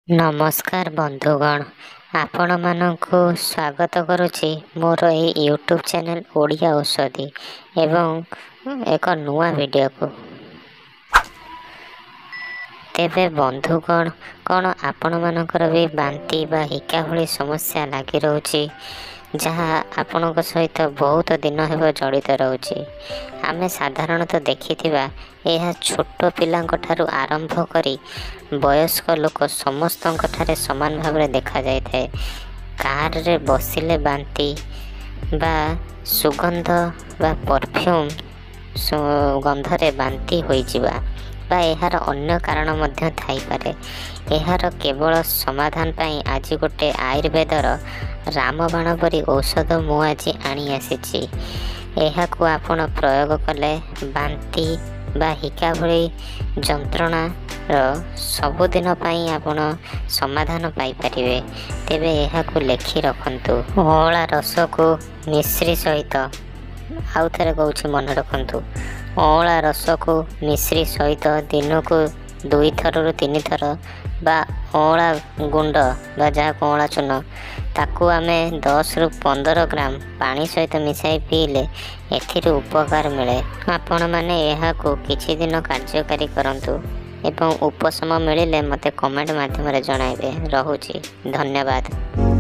नमस्कार बंधुगण, आपण मानकु स्वागत करुछि मोर ए यूट्यूब चैनल ओडिया औषधि एवं एक नुआ वीडियो को। तेबे बंधुगण, कौन आपण मानकर भी बांती बा हिका भली समस्या लगी रोची जहाँ आपणक सहित बहुत दिन हेब जड़ित रोची। आमे साधारणतः देखिथिबा यह छोट पिलांक ठारू आरंभ करी वयस्क लोक समस्तंक ठारे समान भाव देखा जाय थाए। कार रे बसिले बांती बा सुगंध बा परफ्यूम गंधरे बांती होई जिबा बा एहार अन्य कारण मध्य थाई पारे। एहार केवल समाधान पाई आज गोटे आयुर्वेदर रामबाण परी औषध मु आज आनी आसीछि। एहाकु आपण प्रयोग कले बांती बा हिका भली जंत्रणा सबुदिन पाई आपण समाधान पाई परिवे। तेबे एहाकु लेखि रखंतु। अळा रस को मिश्री सहित आउ थरे कहूछि मन रखंतु। अळा रस को मिश्री सहित दिन को 2 थर 3 थर बा अळा गुंड बा जा अळा चूर्ण ताकू आमे 10 रु 15 ग्राम पानी सहित मिसाई पीले एथिरे उपकार मिले। आपण माने एहाकू किछि दिन कार्यकारी करंतु एवं उपशम मिलिले मते कमेंट माध्यम रे जणाइबे। रहुछि, धन्यवाद।